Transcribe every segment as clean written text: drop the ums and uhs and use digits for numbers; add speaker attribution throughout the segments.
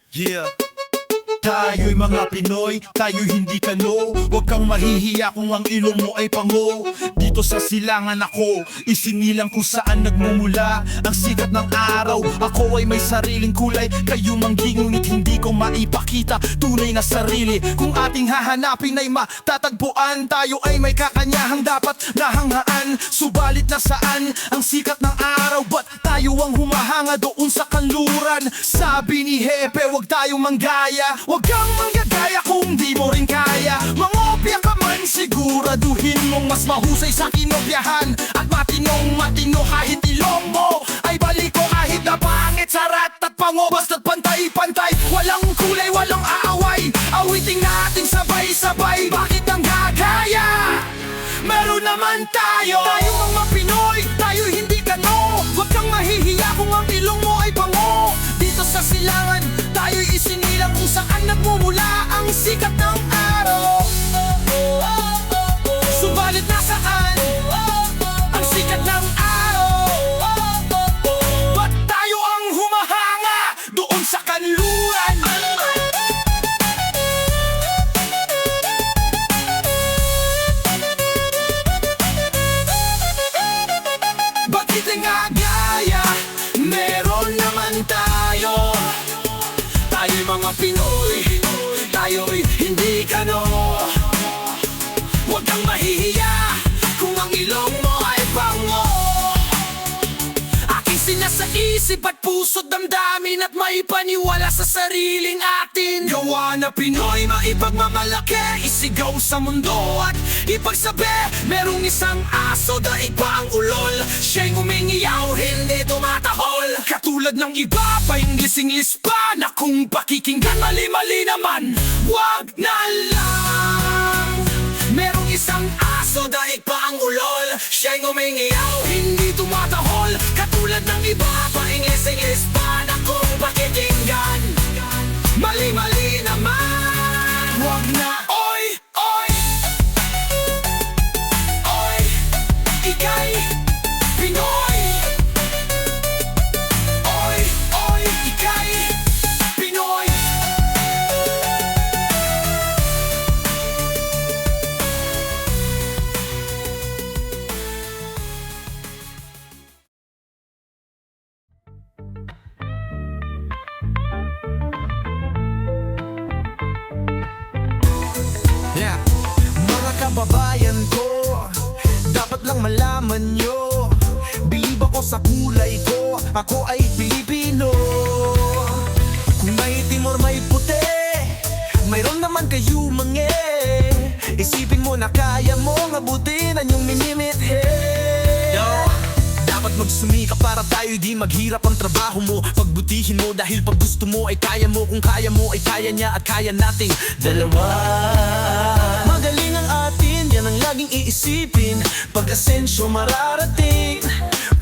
Speaker 1: Yeah. Tayo'y mga Pinoy, tayo'y hindi kano. Huwag kang mahihiya kung ang ilong mo ay pango. Dito sa silangan ako, isinilang kung saan nagmumula ang sikat ng araw. Ako ay may sariling kulay, kayo manggi ngunit hindi ko maipakita tunay na sarili. Kung ating hahanapin ay matatagpuan, tayo ay may kakanyahang dapat nahanghaan. Subalit nasaan ang sikat ng araw, ba't tayo ang humahanga doon sa kanluran? Sabi ni Hepe, huwag tayong manggaya. Huwag kang manggagaya kung di mo rin kaya. Mangopya ka man, siguraduhin mong mas mahusay sa kinopyahan. At matino kahit ilong mo ay balik ko kahit na pangit, sarat at pango. Basta't pantay-pantay, walang kulay, walang aaway. Awiting natin sabay-sabay, bakit ang gagaya? Meron naman tayo, tayong mga Pinoy, tayo hindi kano. Huwag kang mahihiya kung ang ilong mo ay pango. Dito sa silangan, tayo'y isinilang kung saan nagmumula ang sikat ng araw. Subalit nasaan ang sikat ng araw? Ba't tayo ang humahanga doon sa kanluran? Bakit nga gaya? Meron naman tayo. Tayo'y mga Pinoy, tayo'y hindi kano. Huwag kang mahihiya kung ang ilong mo ay bango. Aking sinasaisip at puso't damdamin at may paniwala sa sariling atin. Gawa na Pinoy, maipagmamalaki, isigaw sa mundo at ipagsabi. Merong isang aso, daig pa ang ulol. Siya'y umingiyaw, hindi tumatahol. Katulad ng iba pa yung gising-lis pa na kung pakikinggan mali-mali naman, wag na lang. Merong isang aso, daig pa ang ulol. Siya'y umingiyaw, hindi tumatahol. Katulad ng iba pa yung gising-lis pa na kung pakikinggan mali-mali naman, wag na. Oy, oy, oy, ika'y Pinoy. Oy, oy, ika'y Pinoy.
Speaker 2: Yeah. Mga kababayan ko, dapat lang malaman nyo, bilib ako sa kulay ko, ako ay Pilipino. Kung may timor may puti, mayroon naman kayo mga. Isipin mo na kaya mong abutin ang iyong minimithi. Yo, dapat magsumika para tayo di maghirap ang trabaho mo. Pagbutihin mo dahil pag gusto mo ay kaya mo. Kung kaya mo ay kaya niya at kaya nating dalawa. Magaling ang atin, yan ang laging iisipin. Pag asensyo mararating,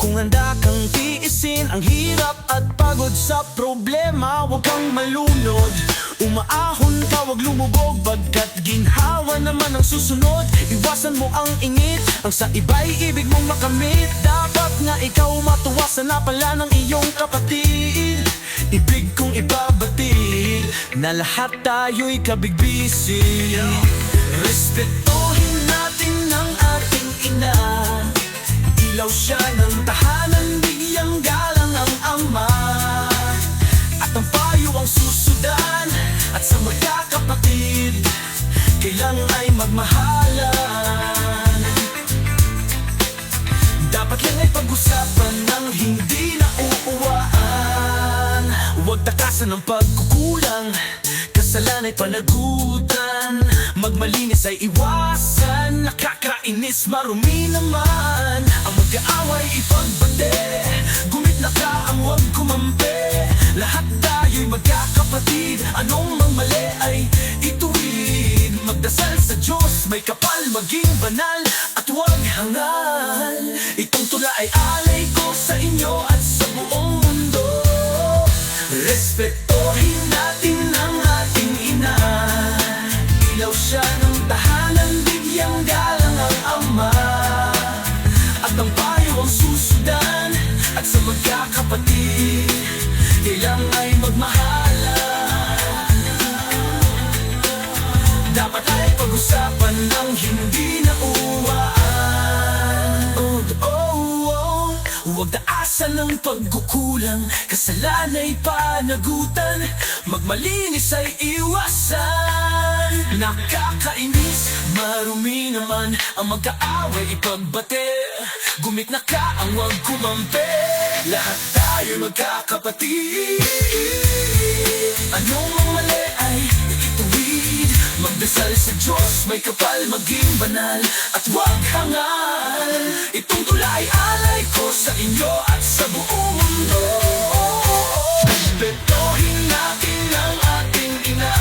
Speaker 2: kung handa kang tiisin ang hirap at pagod sa problema, huwag kang malunod. Umaahon ka, wag lumubog, bagkat ginhawa naman ang susunod. Iwasan mo ang ingit, ang sa iba'y ibig mong makamit. Dapat nga ikaw matuwa sa napala ng iyong kapatid. Ibig kong ibabatid na lahat tayo'y kabigbisin. Respetuhin natin ang ating ina, ilaw siya ng tahanan, bigyang galang ang ama. At ang payo ang susudan, at sa magkakapatid kailangan ay magmahalan. Dapat lang ay pag-usapan ng hindi nauuwaan. Huwag takasan ng pagkukulang, kasalan ay panagutan. Magmalinis ay iwasan, nakakainis marumi naman. Ang mag-aaway ipagbate, gumit na ka ang huwag kumampi. Lahat tayo'y magkakapatid, anong mang mali ay ituwid. Magdasal sa Diyos, may kapal, maging banal at huwag hangal. Itong tula ay alay ko sa inyo at sa buong mundo. Respetuhin natin ang ating ina, ilaw siya ng tahanan, bigyang galang ang ama. At ang payo ang susundan, at sa magkakapatid kailangan ay magmahalan. Bawasan ang pagkukulang, kasalanan ay panagutan, magmalinis ay iwasan. Nakakainis, marumi naman ang magkaaway ipagbate. Gumit na ka ang wag kumampi, lahat tayo magkakapatid. Anong mali ay ituwid, magdasal sa Diyos, may kapal maging banal, at wag hangal. Itong tula ay alay ko sa inyo at sa buong mundo. Respetuhin natin ang ating ina,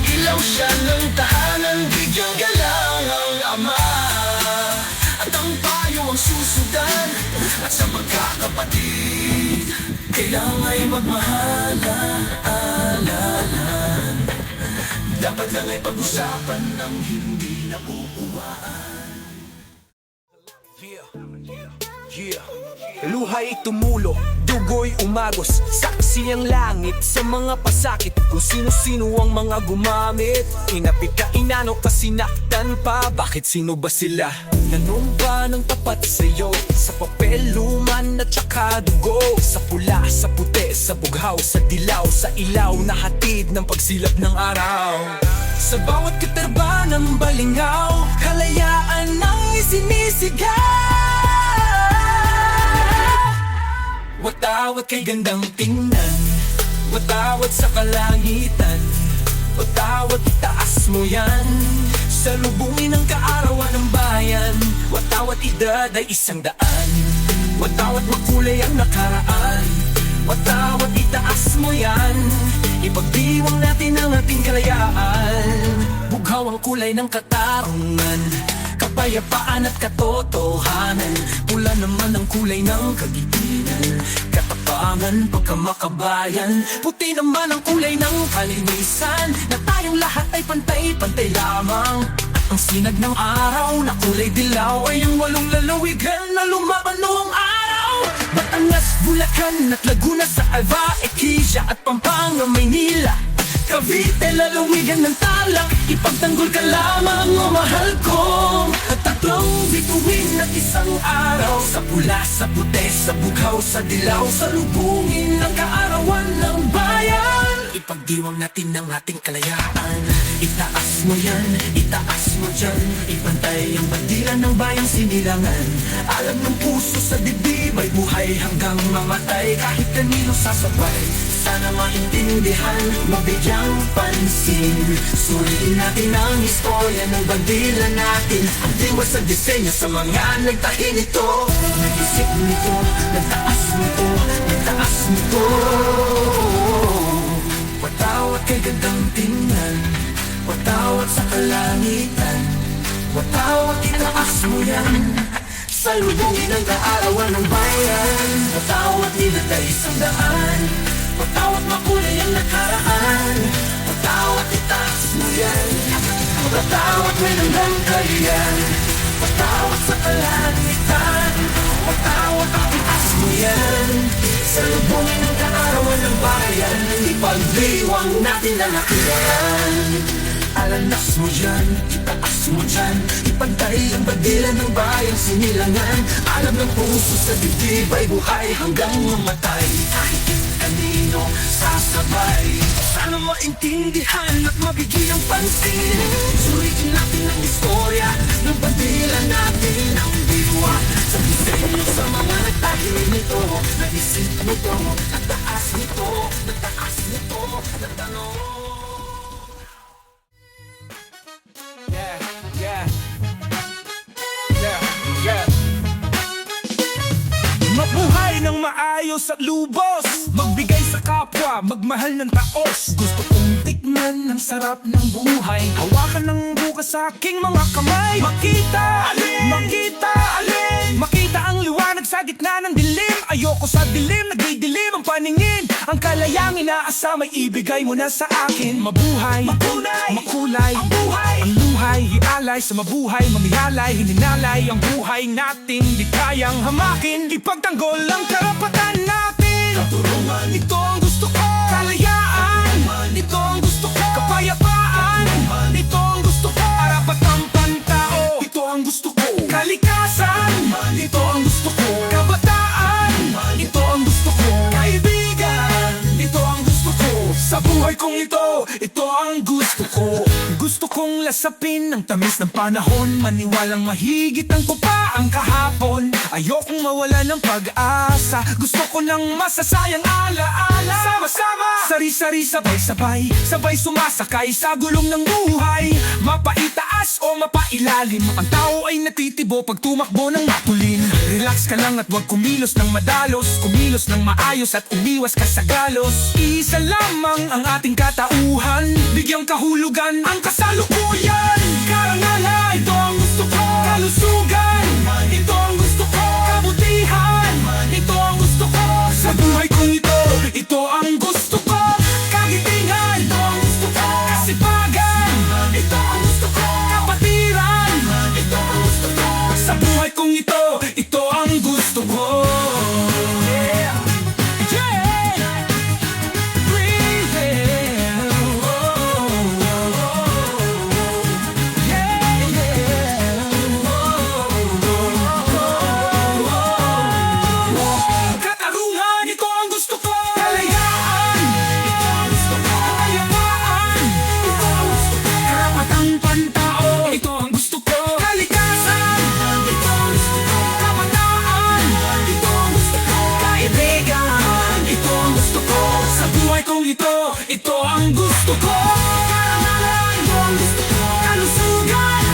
Speaker 2: ilaw siya ng tahanan, bigyang galang ang ama, at ang payo ang susundan. At sa magkakapatid, kailangan ay magmahalan. Dapat lang ay pag-usapan ng hindi nauuwaan.
Speaker 3: Luhay tumulo, dugo'y umagos, saksi ang langit sa mga pasakit. Kung sino-sino ang mga gumamit, inapit ka, inano ka, sinaktan pa. Bakit sino ba sila? Nanong ba ng tapat sa'yo? Sa papel, luman at saka dugo, sa pula, sa puti, sa bughaw, sa dilaw, sa ilaw na hatid ng pagsilap ng araw. Sa bawat katerba ng balingaw, kalayaan ang isinisigaw. Watawat kay gandang tingnan, watawat sa kalangitan, watawat itaas mo yan, sa lubungin ng kaarawan ng bayan. Watawat edad ay 100, watawat makulay ang nakaraan, watawat itaas mo yan, ipagdiwang natin ang ating kalayaan. Bughaw ang kulay ng katarungan, kapayapaan at katotohanan, pula naman ang kulay ng kagitingan, katapangan, pagkamakabayan, puti naman ang kulay ng kalinisan, na tayong lahat ay pantay-pantay lamang. Ang sinag ng araw na kulay dilaw ay ang 8 lalawigan na lumaban noong araw. Batangas, Bulacan at Laguna, sa Alva, Ecija at Pampanga, Maynila, Cavite, lalawigan ng Tarlac, ipagtanggol ka lamang o mahal ko. At tatlong bituin at isang araw, sa pula, sa puti, sa bughaw, sa dilaw, sa lubungin ng kaarawan ng bayan. Ipagdiwang natin ang ating kalayaan, itaas mo yan, itaas mo dyan, ipantay ang bandila ng bayang sinilangan. Alam ng puso sa dibdib ay buhay hanggang mamatay, kahit kanino sasabay. Sana maintindihan, mabigyang pansin, suriin natin ang istorya ng bandila natin. Ang diwa sa disenyo sa mga nagtahi nito, nag-isip nito, nagtaas nito, nagtaas nito. Watawat kay gandang tingnan, watawat sa kalangitan, watawat itaas mo yan, sa lubungin ng kaarawan ng bayan. Watawat nila tayo 100, watawat makulay ang nakaraan, watawat itaas mo yan, watawat may nandang kaliyan, watawat sa kalangitan, watawat itaas mo yan, sa lubungin ng kaarawan ng bayan. Ipagdiwang natin ang nakaraan, alanas mo dyan, itaas mo dyan, ipantay ang bandila ng bayang sinilangan. Alam ng puso sa dibdib ay buhay hanggang mamatay, kahit kanino sasabay. Sana maintindihan at mabigyang pansin, suritin natin ang istorya ng bandila natin. Ang diwa sa disenyo sa mga nagtahi nito, nag-isip nito, nagtaas nito, nagtaas nito, nagtanong.
Speaker 4: Mabuhay ng maayos at lubos, magbigay sa kapwa, magmahal ng taos. Gusto kong tikman ang sarap ng buhay, hawakan ng bukas sa aking mga kamay. Makita, makita, makita ang liwanag sa gitna ng dilim. Ayoko sa dilim, nagdidilim ang paningin. Ang kalayang inaasa may ibigay mo na sa akin. Mabuhay, makulay, ang buhay, ang luhay, ialay sa mabuhay, mamihalay, hininalay ang buhay natin, di kayang hamakin. Ipagtanggol ang karapatan natin, katurungan, ito ang gusto ko. Kalayaan, ito ang gusto ko. Kapayapaan, ito ang gusto ko. Karapatang pantao, ito ang gusto ko. Kalikasan, ito ang gusto ko. Kabataan, buhay kong ito ang gusto ko. Gusto kong lasapin ang tamis ng panahon, maniwalang mahigit ang pa ang kahapon. Ayokong mawala ng pag-asa, gusto ko ng masasayang alaala. Sama-sama, sari-sari, sabay-sabay, sabay sumasakay sa gulong ng buhay. Mapaitaas o mapailalim, ang tao ay natitibo pag tumakbo ng matulin. Relax ka lang at huwag kumilos ng madalos, kumilos ng maayos at umiwas ka sa galos. Isa lamang ang ating katauhan, bigyang kahulugan ang kasalukuyan. Karangalan, ito ang gusto ko. Kalusugan, ito ang gusto ko. Kabutihan, ito ang gusto ko. Sa buhay kong ito ang gusto ko. Kagitingan, ito ang gusto ko. Kasipagan, ito ang gusto ko. Kapatiran, ito ang gusto ko. Sa buhay kong ito ang gusto ko. Yeah. Yeah. Breathe in. Oh. Yeah, yeah. Katarungan, ito ang gusto ko. Kalayaan, ito ang gusto ko. Kayamaan, ito ang gusto ko. Karapatang pantao, ito ang gusto ko. Kalikasan, ito ang gusto ko. Kabataan, ito ang gusto ko. Kaibigan, ito ang gusto ko. Sa buhay kong ito ang gusto ko. Karangalan, ito ang gusto ko. Kalusugan,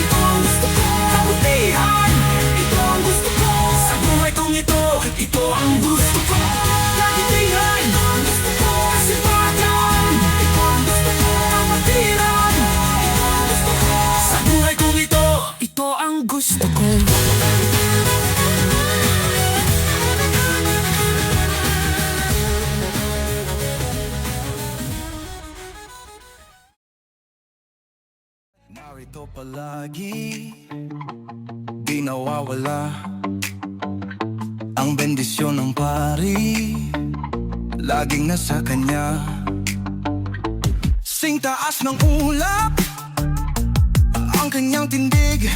Speaker 4: ito ang gusto ko. Kabutihan, ito ang gusto ko. Sa buhay kong ito ang gusto ko. Kagitingan, ito ang gusto ko. Kasipagan, ito ang gusto ko. Kapatiran, ito ang gusto ko. Sa buhay kong ito ang gusto ko.
Speaker 2: Narito palagi, di nawawala ang bendisyon ng pari, laging nasa kanya. Sing taas ng ulap ang kanyang tindig,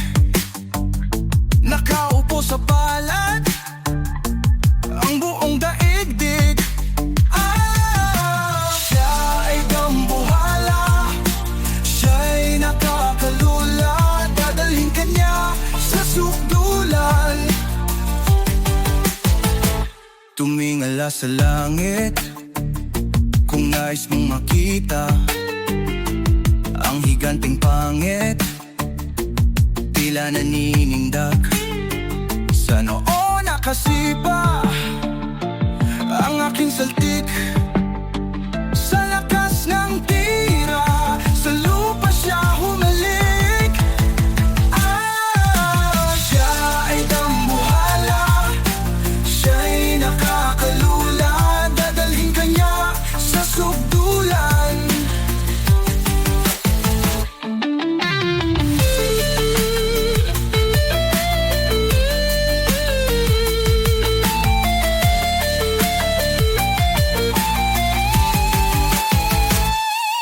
Speaker 2: nakaupo sa palad ang buong daigdig. Siya ay dambuhala, siya'y nakakalula, dadalhin kanya sa sukdulan. Tumingala sa langit kung nais mong makita ang higanting pangit, tila naninindak. Sa noo nakasipa ang aking saltik, sa lakas ng tira sa lupa siya humalik. Siya ay dambuhala, siya'y nakakalula, dadalhin kanya sa sukdulan.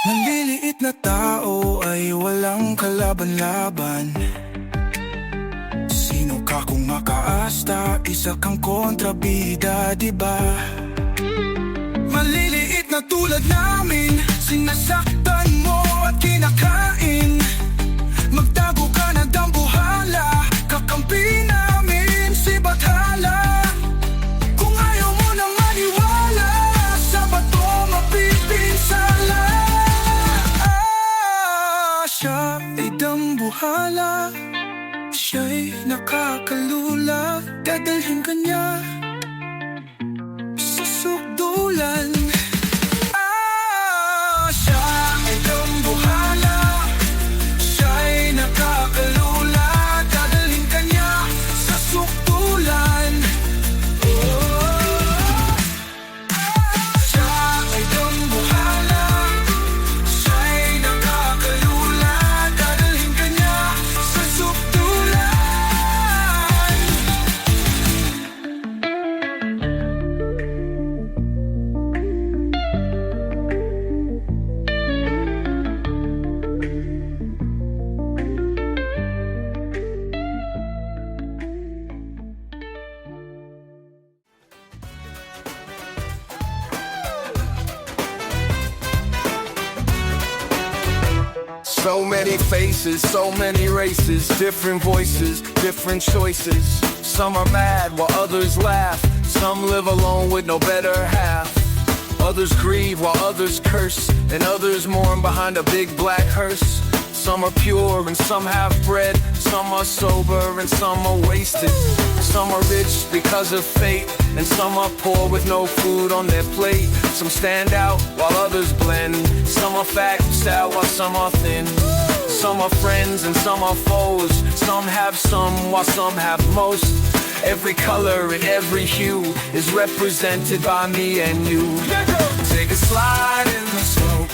Speaker 2: Naliliit na tao ay walang kalaban-laban. Sino ka kung makaasta, isa kang kontrabida, diba? Maliliit na tulad namin, sinasaktan mo at kinakain. Magtago ka na dambuhala, kakampi namin si Bathala. Kung ayaw mo na maniwala, sa bato mapipinsala. Siya ay dambuhala, siya'y nakakalula, dadalhin kanya sa sukdulan. Siya ay dambuhala, siya'y nakakalula, dadalhin kanya sa sukdulan. Siya ay dambuhala, siya'y nakakalula, dadalhin kanya sa sukdulan.
Speaker 5: So many faces, so many races, different voices, different choices. Some are mad while others laugh. Some live alone with no better half. Others grieve while others curse, and others mourn behind a big black hearse. Some are pure and some have bread. Some are sober and some are wasted. Some are rich because of fate, and some are poor with no food on their plate. Some stand out while others blend. Some are fat while some are thin. Some are friends and some are foes. Some have some while some have most. Every color and every hue is represented by me and you. Take a slide in the slope.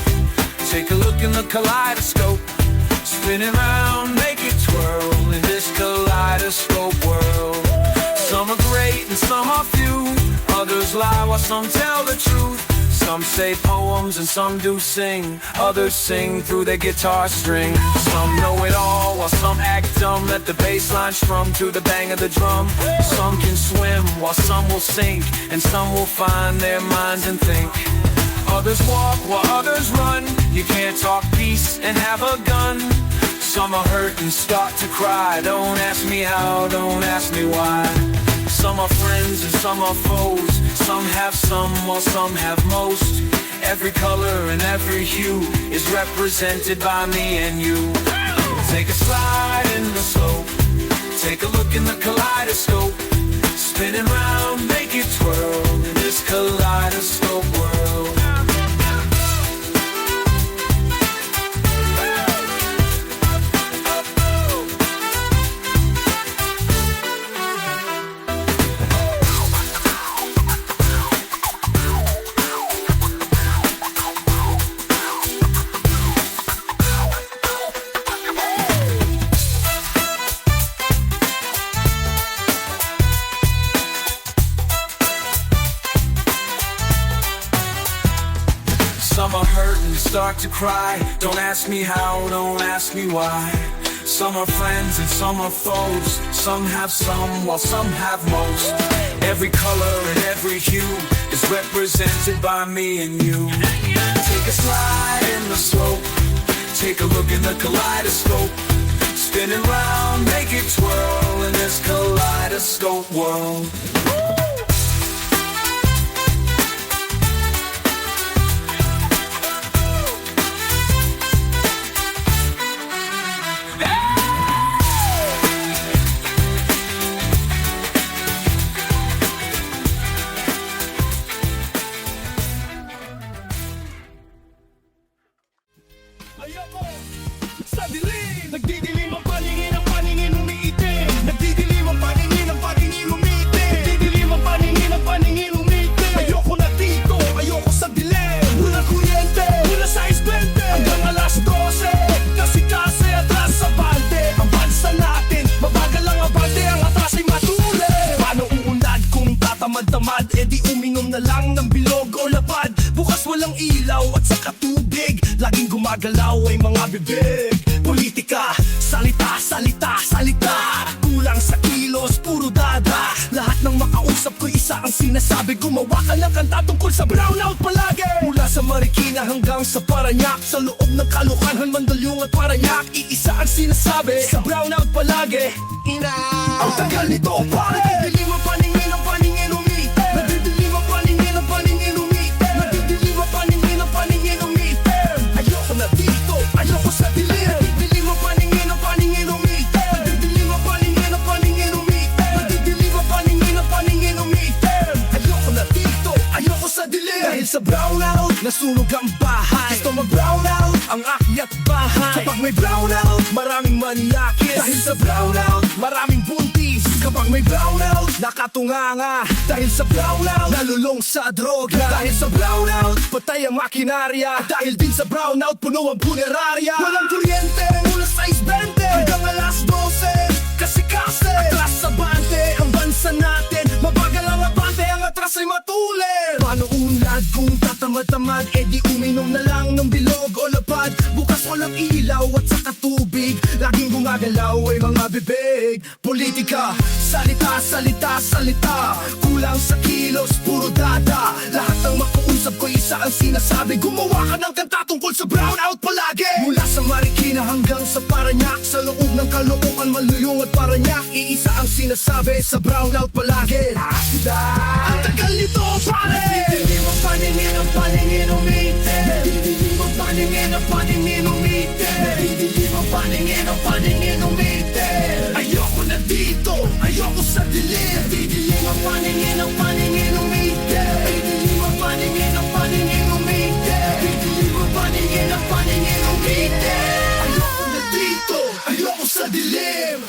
Speaker 5: Take a look in the kaleidoscope. Spin it round, make it twirl in this kaleidoscope world. Some are great and some are few. Others lie while some tell the truth. Some say poems and some do sing. Others sing through their guitar string. Some know it all while some act dumb. Let the bass line strum to the bang of the drum. Some can swim while some will sink, and some will find their minds and think. Others walk while others run. You can't talk peace and have a gun. Some are hurt and start to cry. Don't ask me how, don't ask me why. Some are friends and some are foes. Some have some while some have most. Every color and every hue is represented by me and you. Take a slide in the slope. Take a look in the kaleidoscope. Spinning round, make it twirl in this kaleidoscope world. Some are hurt and start to cry. Don't ask me how, don't ask me why. Some are friends and some are foes. Some have some while some have most. Every color and every hue is represented by me and you. Take a slide in the slope. Take a look in the kaleidoscope. Spinning round, make it twirl in this kaleidoscope world.
Speaker 4: Ayaw mo, sa dilim. Nagdidilim ang paningin, ang paningin umiitim. Nagdidilim ang paningin, ang paningin umiitim. Nagdidilim ang paningin, ang paningin umiitim. Ayoko na dito, ayoko sa dilim. Walang kuryente, wala sa isbente. Hanggang alas 12, kasi atras sa balde. Ang bansa natin, mabagal ang abante. Ang atras ay matuli. Paano uunlad kung tatamad-tamad? E di uminom na lang ng bilog o lapad. Bukas walang ilaw at saka tubig. Laging gumagalaw ay mga bibig. Politika, salita, salita, salita. Kulang sa kilos, puro dada. Lahat ng makausap ko isa ang sinasabi. Gumawa ka ng kanta tungkol sa brownout palagi. Mula sa Marikina hanggang sa Parañaque. Sa loob ng Caloocan, Mandaluyong at Parañaque. Iisa ang sinasabi, sa brownout palagi. Ina, ang tagal nito pare. Nagdidilim ang paningin, ang paningin umiitim. Nagdidilim ang paningin, ang paningin umiitim. Nagdidilim ang paningin, ang paningin umiitim. Ayoko na dito, ayoko sa dilim. Nagdidilim ang paningin, ang paningin umiitim. Nagdidilim ang paningin, ang paningin umiitim. Nagdidilim ang paningin, ang paningin umiitim. Ayoko na dito, ayoko sa dilim. Dahil sa brownout, nasunog ang bahay. Gusto mag-brownout, ang akyat bahay. Kapag may brownout, maraming maniyakis. Dahil sa brownout, maraming buntis. Kapag may brownout, nakatunganga. Dahil sa brownout, nalulong sa droga. Dahil sa brownout, patay ang makinarya. Dahil din sa brownout, puno ang punerarya. Walang kuryente mula sa 6:20 hanggang alas 12. Kasi atras sa bante ang bansa natin. Mabagal ang abante, ang atras ay matulid.
Speaker 2: paano unlad? Kung tatamad-tamad, edi uminom na lang ng bilog o lapad. Bukas walang ilaw at saka tubig, laging gumagalaw ay mga bibig. Politika, salita, salita, salita, kulang sa kilos, puro dada. Lahat ng makausap ko isa ang sinasabi, gumawa ka ng kanta tungkol sa brownout palagi. Mula sa Marikina hanggang sa Parañaque, sa loob ng Caloocan, Maluyong at Parañaque, iisa ang sinasabi sa brownout palagi. Ang tagal nito pare, nadidilim ang paningin, ang paningin umitin. Nadidilim ang paningin, ang paningin umitin. Nadidilim ang paningin, ang paningin umitin. Ayoko na dito, ayoko sa dilim. Nadidilim ang paningin, ang paningin umitin. Nadidilim ang paningin, ang paningin umitin. Nadidilim ang paningin, ang paningin umitin. Ayoko na dito, ayoko sa dilim.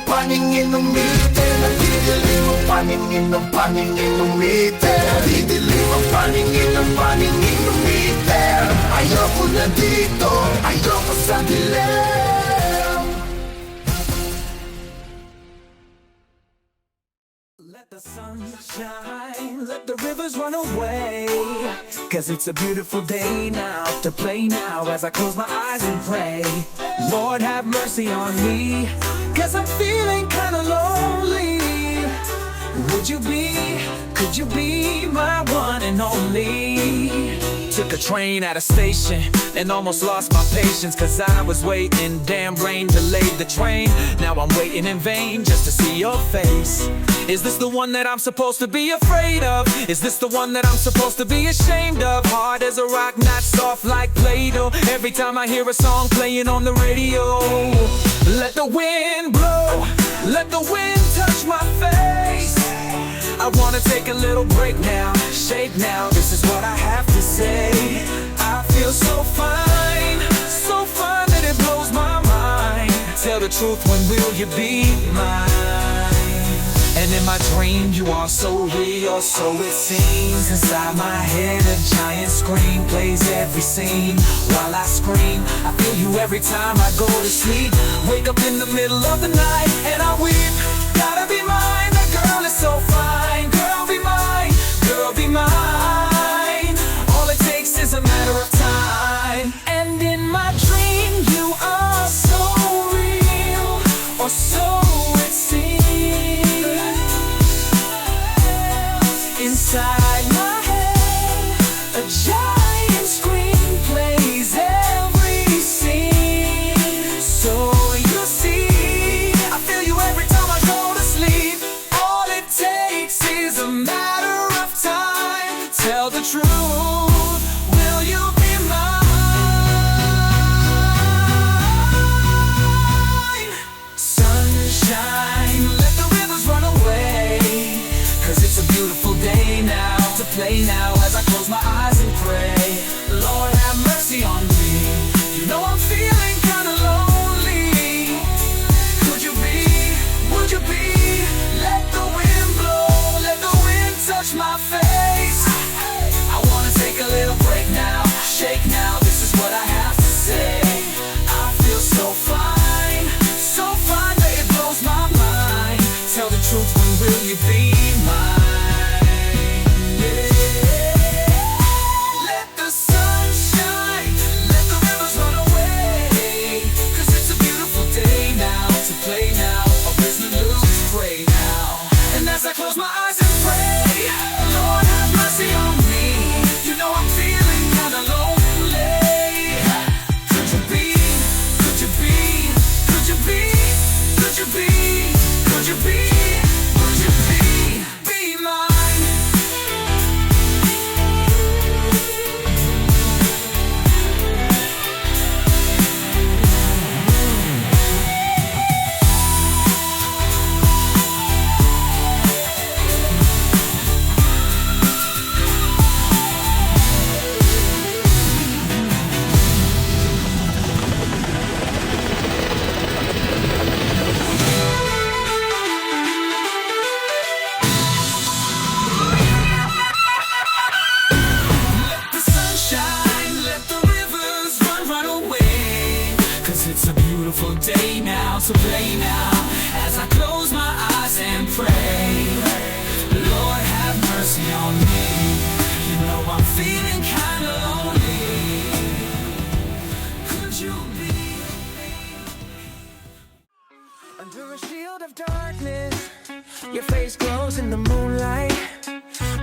Speaker 2: Paningin umitin, nadidilim ang paningin ng paningin umitin. Nadidilim ang paningin ng paningin umitin. Ayoko na dito, ayoko sa dilim.
Speaker 3: Let the sun shine, let the rivers run away. Cause it's a beautiful day now, to play now as I close my eyes and pray. Lord have mercy on me, cause I'm feeling kinda lonely. Could you be my one and only? Took a train at a station and almost lost my patience, cause I was waiting, damn rain delayed the train. Now I'm waiting in vain just to see your face. Is this the one that I'm supposed to be afraid of? Is this the one that I'm supposed to be ashamed of? Hard as a rock, not soft like Play-Doh. Every time I hear a song playing on the radio, let the wind blow, let the wind touch my face. I wanna take a little break now, shake now, this is what I have to say. I feel so fine that it blows my mind. Tell the truth, when will you be mine? And in my dream you are so real, so it seems. Inside my head a giant screen plays every scene. While I scream, I feel you every time I go to sleep. Wake up in the middle of the night and I weep. Gotta be mine, that girl is so fine. Girl be mine, girl be mine. All it takes is a matter of time. And in my dream you are so real, or so it seems. Inside my head a giant screen plays every scene. So you see, I feel you every time I go to sleep. All it takes is a matter of time. Tell the truth, will you be mine? Sunshine, let the rivers run away. Cause it's a beautiful day now, to play now as I close my eyes and pray. Lord have mercy on me, you know I'm feeling kinda lonely. Could you be, would you be? Let the wind blow, let the wind touch my face. I wanna take a little break now, shake now, this is what I have to say. I feel so fine that it blows my mind. Tell the truth, when will you be mine? Yeah. Let the sun shine, let the rivers run away. Cause it's a beautiful day now, to play now, or listen to lose, pray now. And as I close my eyes and pray, Lord have mercy on me. You know I'm feeling kinda lonely. Could you be could you be, would you be mine? The sunshine, let the rivers run away. 'Cause it's a beautiful day now, so play now. As I close my eyes and pray, Lord have mercy on me. You know I'm feeling kinda lonely. Could you be?
Speaker 2: Under a shield of darkness, your face glows in the moonlight.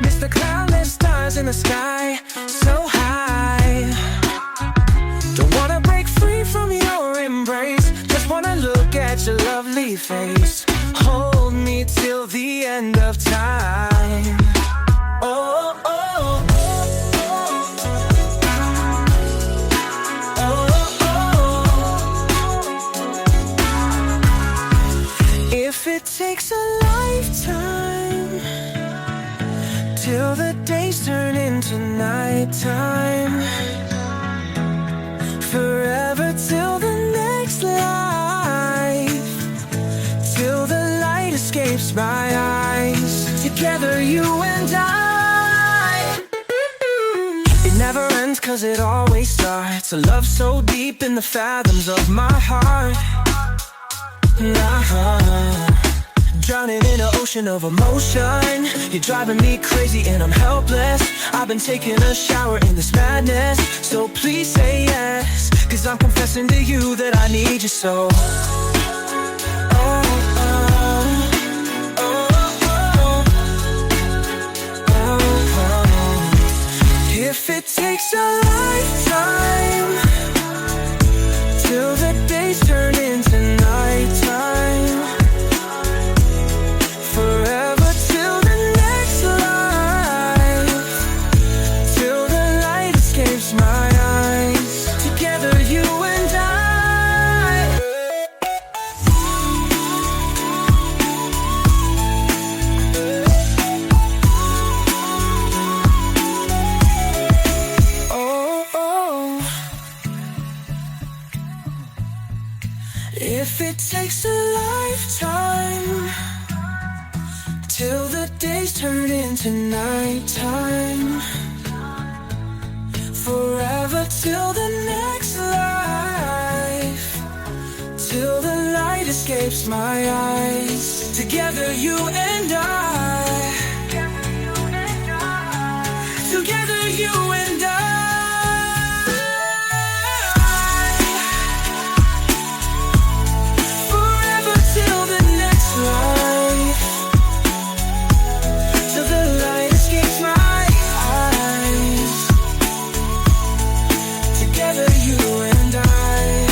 Speaker 2: Mr. Cloudless stars in the sky, so high. Don't wanna break free from your embrace. Just wanna look at your lovely face. Hold me till the end of time. Oh, oh, oh, oh, oh. If it takes a lifetime till the days turn into nighttime, forever till the next life, till the light escapes my eyes. Together you and I. It never ends 'cause it always starts. A love so deep in the fathoms of my heart. Drowning in an ocean of emotion. You're driving me crazy and I'm helpless. I've been taking a shower in this madness. So please say yes, 'cause I'm confessing to you that I need you so. Oh, oh, oh, oh, oh. If it takes a lifetime till the days turn into nighttime, forever till the next life, till the light escapes my eyes. Together you and I. Oh, oh. If it takes a lifetime till the days turn into nighttime, forever till the next life, till the light escapes my eyes. Together you and I. Together you and I. Forever till the next life, till the light escapes my eyes. Together you and I.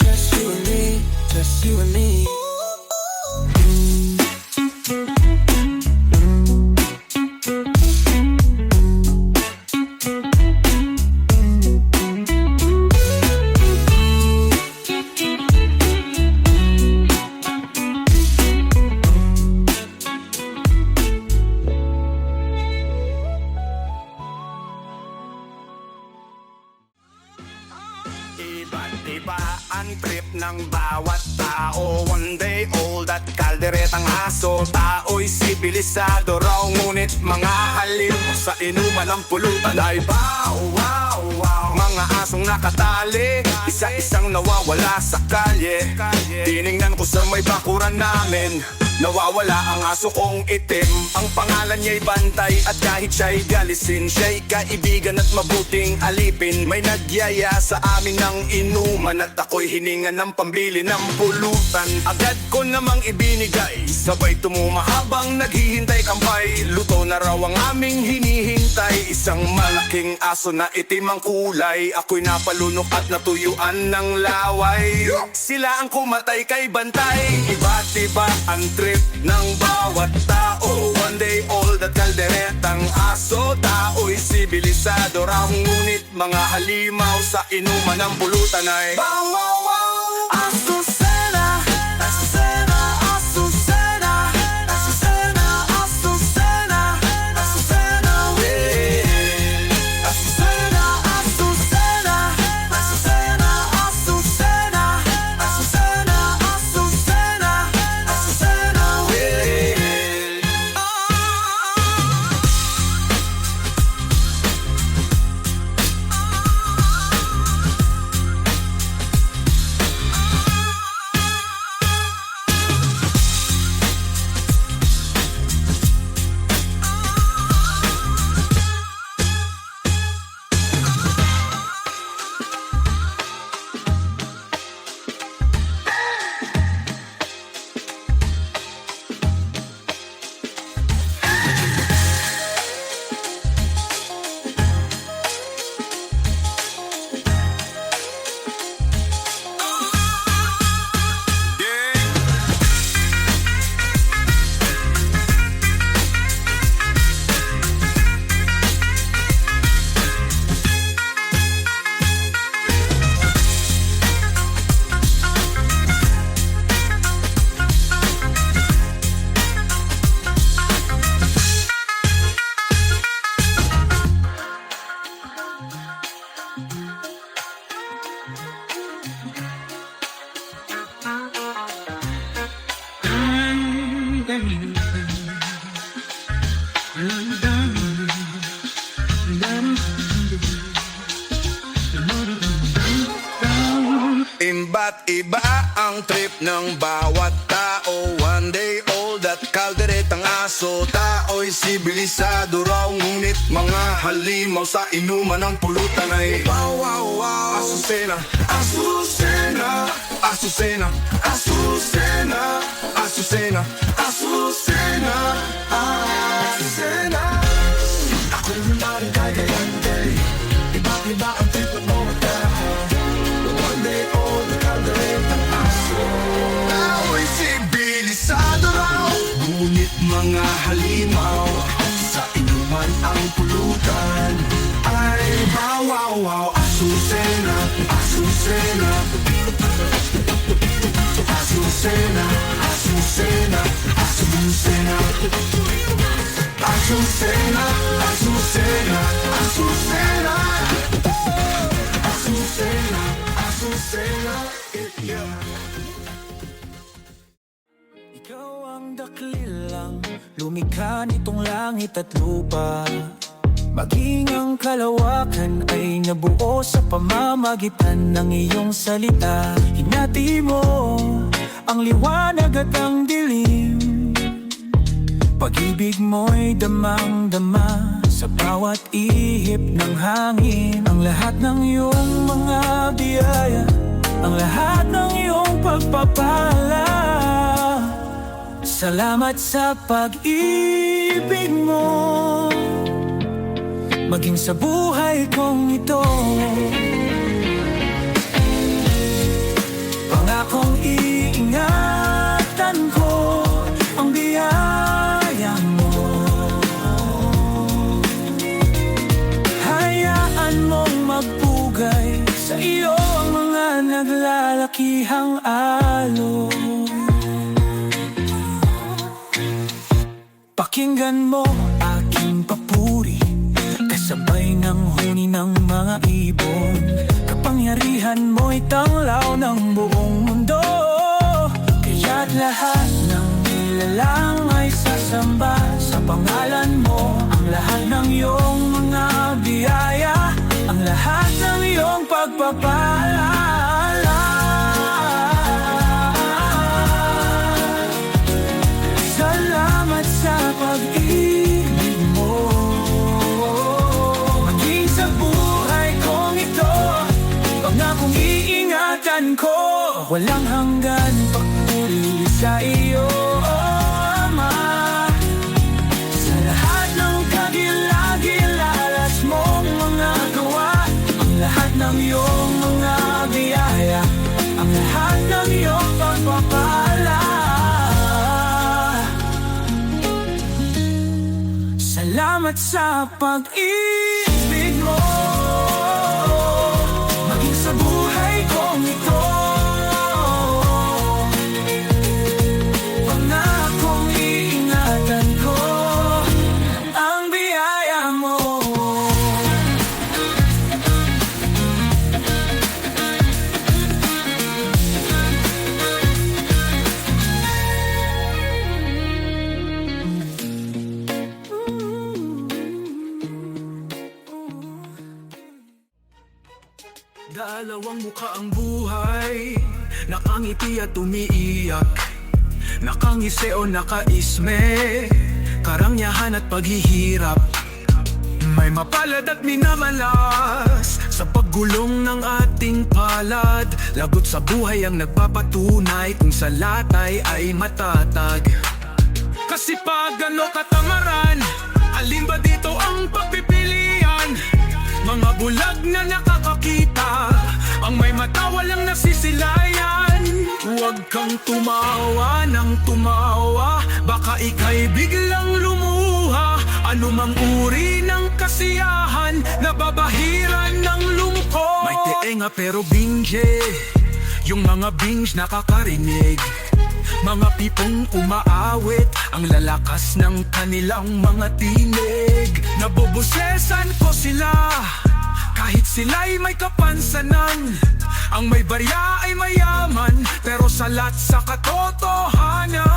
Speaker 2: Just you and me, just you and me.
Speaker 5: Iba't iba ang trip ng bawat tao. One day old at kalderetang aso. Tao'y sibilisado raw, ngunit mga haliw sa inuman ang pulutan ay wow, wow, wow. Mga asong nakatali, isa-isang nawawala sa kalye. Tiningnan ko sa may bakuran namin, Nawawala ang aso kong itim. Ang pangalan niya'y Bantay at kahit siya'y galisin, siya'y kaibigan at mabuting alipin. May nagyaya sa amin ng inuman at ako'y hininga ng pambili ng pulutan. Agad ko namang ibinigay, sabay tumuma habang naghihintay kampay. Luto na raw ang aming hinihintay, isang malaking aso na itim ang kulay. Ako'y napalunok at natuyuan ng laway. Sila ang kumatay kay Bantay. Iba't iba ang trip ng bawat tao. One day old at kalderetang aso. Tao'y sibilisado raw, ngunit mga halimaw sa inuman ng pulutan ay
Speaker 2: Bow wow wow, Azucena, Azucena, Azucena, Azucena, Azucena, Azucena, yeah. Azucena, Azucena, Azucena, Azucena, Azucena, Azucena, Azucena, yeah.
Speaker 5: Imba't iba ang trip ng bawat tao. One day old at kalderetang aso. Tao'y sibilisado raw, ngunit mga halimaw sa inuman ng pulutan ay wow wow wow. Azucena, Azucena, Azucena, Azucena, Azucena, Azucena, Azucena. Ako'y lumaring kay Bantay. Iba't iba ang trip ng bawat tao. One day old at kalderetang aso. Tao'y sibilisado raw, ngunit mga halimaw sa inuman ang pulutan ay wow wow wow. Azucena, Azucena, Azucena, Azucena, Azucena, Azucena, Azucena, Azucena, Azucena, Azucena, yeah.
Speaker 4: Ikaw ang dakilang lumikha nitong langit at lupa. Maging ang kalawakan ay nabuo sa pamamagitan ng iyong salita. Hinati mo ang liwanag at ang dilim. Pag-ibig mo'y damang-dama sa bawat ihip ng hangin. Ang lahat ng iyong mga biyaya, ang lahat ng iyong pagpapala. Salamat sa pag-ibig mo, maging sa buhay kong ito. Pangakong iingatan ko ang biyaya mo. Hayaan mong magpugay sa iyo ang mga naglalakihang alon. Pakinggan mo aking papuri, kasabay ng huni ng mga ibon. Kapangyarihan mo'y tanglaw ng buong mundo, kaya't lahat ng nilalang ay sasamba sa pangalan mo. Ang lahat ng iyong mga biyaya, ang lahat ng iyong pagpapala.
Speaker 3: walang hanggan pagpuli sa iyo, Ama. Sa lahat ng kagilagil-alas mong mga gawa, ang lahat ng iyong mga biyaya, ang lahat ng iyong pagpapala. Salamat sa pag-ibig mo, maging sa buhay kong ito. Pangakong iingatan ko ang biyaya mo. Dalawang mukha ang buhay, nakangiti at umiiyak, nakangisi o nakaisme, karangyaan at paghihirap. May mapalad at minamalas sa paggulong ng ating palad. Lagot sa buhay ang nagpapatunay kung sa latay ay matatag. Kasi pag ano katamaran, alin ba dito ang pagpipilian? Mga bulag na nakakakita, ang may mata walang nasisilayan. Huwag kang tumawa ng tumawa, baka ika'y biglang lumuha. Ano mang uri ng kasiyahan, nababahiran ng lungkot. May teenga pero binge, yung mga binge nakakarinig. Mga pipong umaawit, ang lalakas ng kanilang mga tinig. Nabobosesan ko sila, kahit sila'y may kapansanan. Ang may barya ay mayaman, pero salat sa katotohanan.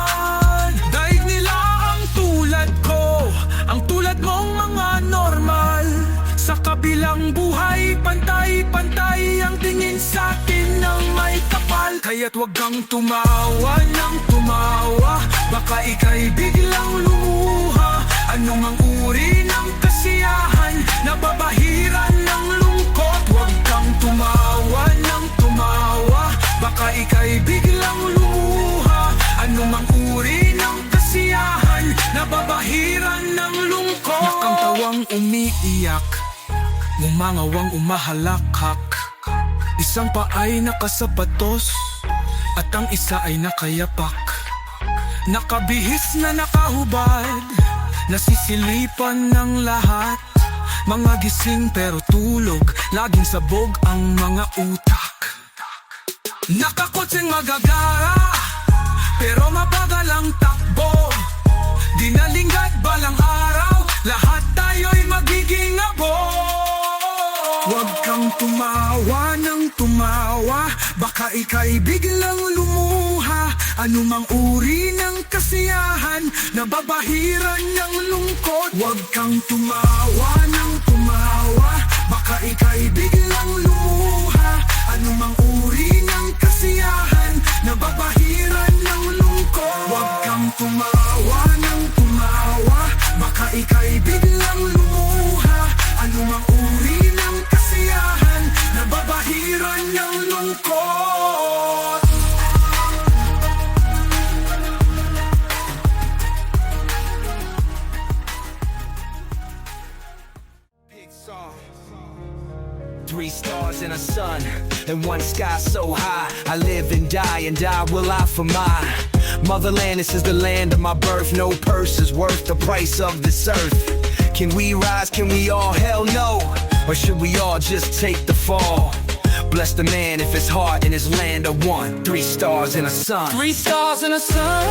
Speaker 3: Daig nila ang tulad ko, ang tulad mong mga normal. Sa kabilang buhay, pantay-pantay ang tingin sa atin ng may kapal. Kaya't wag kang tumawa ng tumawa, baka ika'y biglang lumuha. Ano mang uri ng kasiyahan, nababahiran ng lungkot. Wag kang tumawa ng tumawa, baka ika'y biglang lumuha. Ano mang uri ng kasiyahan, nababahiran ng lungkot. Nakangtawang umiiyak, umangawang umahalakhak. Isang pa ay nakasapatos, at ang isa ay nakayapak. Nakabihis na nakahubad, nasisilipan ng lahat. Mga gising pero tulog, laging sabog ang mga utak. Nakakotseng magagara, pero mabagal ang takbo. Dinalinggad balang araw, lahat tayo'y magiging abo. Huwag kang tumawa ng tumawa, baka ika'y biglang lumuha. Ano mang uri ng kasiyahan, nababahiran ng lungkot. Huwag kang tumawa ng tumawa, baka ika'y biglang lumuha. Ano mang uri ng kasiyahan, nababahiran ng lungkot. Huwag kang tumawa ng tumawa, baka ika'y biglang lumuha. Ano mang uri ng kasiyahan, nababahiran ng lungkot.
Speaker 6: Three stars and a sun, and one sky so high. I live and die will I for mine. Motherland, this is the land of my birth. No purse is worth the price of this earth. Can we rise, can we all? Hell no. Or should we all just take the fall? Bless the man if his heart and his land are one. 3 stars and a sun.
Speaker 3: 3 stars and a sun.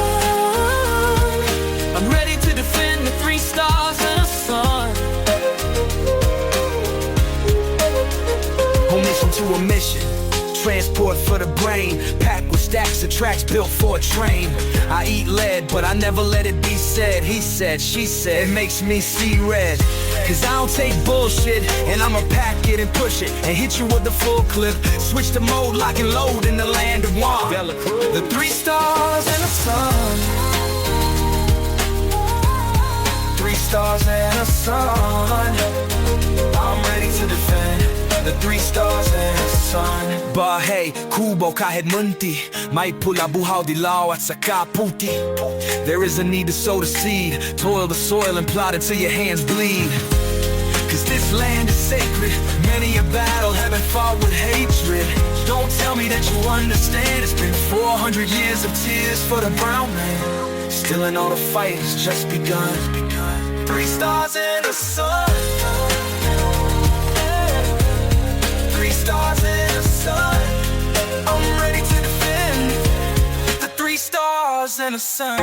Speaker 3: I'm ready to defend the 3 stars and a sun.
Speaker 6: Whole mission to a mission. Transport for the brain, packed with stacks of tracks built for a train. I eat lead, but I never let it be said. He said, she said, it makes me see red. Cause I don't take bullshit, and I'ma pack it and push it, and hit you with the full clip. Switch to mode, lock and load in the land of Juan. The 3 stars and a sun. 3 stars and a sun. I'm ready to defend the three stars and the sun. Bahay, kubo kahit munti, may pula buhaw dilaw at saka puti. There is a need to sow the seed, toil the soil and plot until your hands bleed. Cause this land is sacred, many a battle have been fought with hatred. Don't tell me that you understand, it's been 400 years of tears for the brown man. Still in all the fight has just begun. Three stars in the sun. Three stars in the sun. I'm ready to defend the three stars in the sun.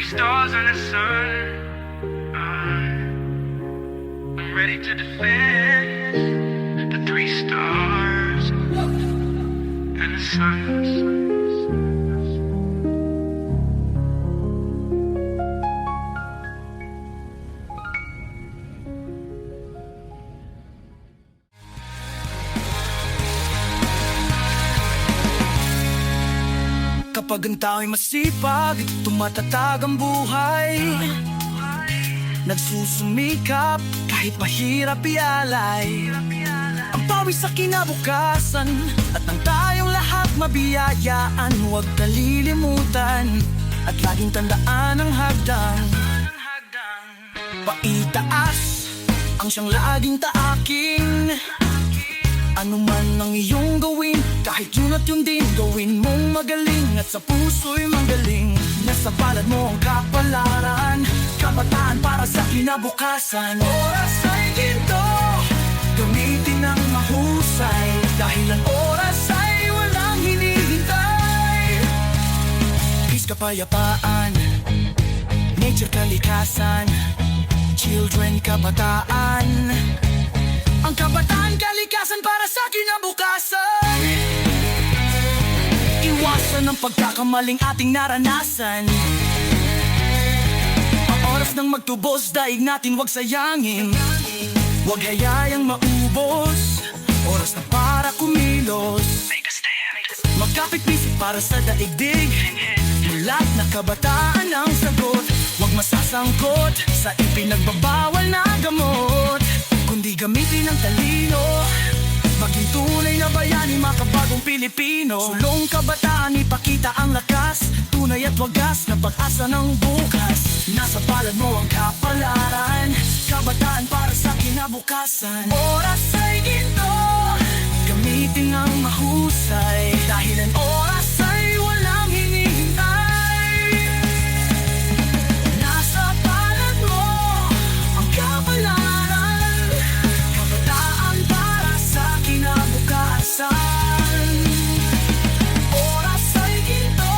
Speaker 4: Stars in the sun. I'm ready to defend the three stars and the sun.
Speaker 6: Kapag ang tao'y masipag, tumatatag ang buhay. Nagsusumikap kahit mahirap ialay. Ang pawis sa kinabukasan at nang tayong lahat mabiyayaan. Huwag kalilimutan at laging tandaan ang hagdang. Paitaas ang siyang laging taaking. Ano man ang iyong gawin, kahit yun at yun din, gawin mong magaling at sa puso'y magaling. Nasa balad mo ang kapalaran, kabataan para sa kinabukasan. Oras ay ginto, gamitin ng mahusay, dahil ang oras ay walang hinihintay. Peace, kapayapaan, nature, kalikasan, children, kabataan. Ang kabataan, kalikasan para sa kinabukasan. Iwasan ang pagkakamaling ating naranasan. Ang oras ng magtubos, daig natin wag sayangin. Wag hayayang maubos, oras na para kumilos. Magkapit-bisik para sa daigdig, mulat na kabataan ang sagot. Wag masasangkot sa ipinagbabawal na gamot, kundi gamitin ang talino, maging tunay na bayani, makabagong Pilipino. Sulong kabataan, ipakita ang lakas, tunay at wagas na pag-asa ng bukas. Nasa palad mo ang kapalaran, kabataan para sa kinabukasan. Oras ay ginto, gamitin ang mahusay, dahil ang oras ay walang hinihintay. Nasa palad mo ang kapalaran, kabataan para sa kinabukasan. Oras ay ginto,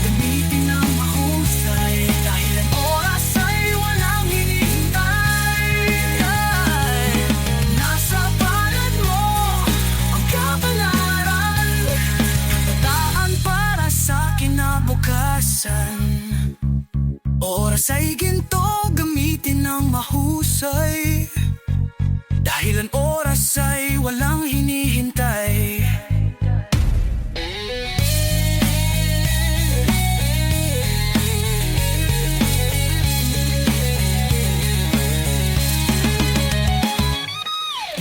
Speaker 6: gamitin ang mahusay, dahil ang oras ay walang hinihintay. Nasa palad mo ang kapalaran, kabataan para sa kinabukasan. Oras ay ginto, gamitin ang mahusay, dahil ang oras ay walang hinihintay.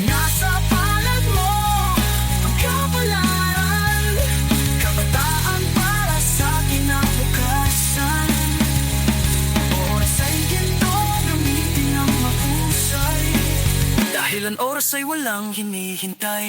Speaker 6: Nasa palad mo ang kapalaran, kabataan para sa kinabukasan. Oras ay ginto, gamitin ang mahusay, dahil ang oras ay walang hinihintay.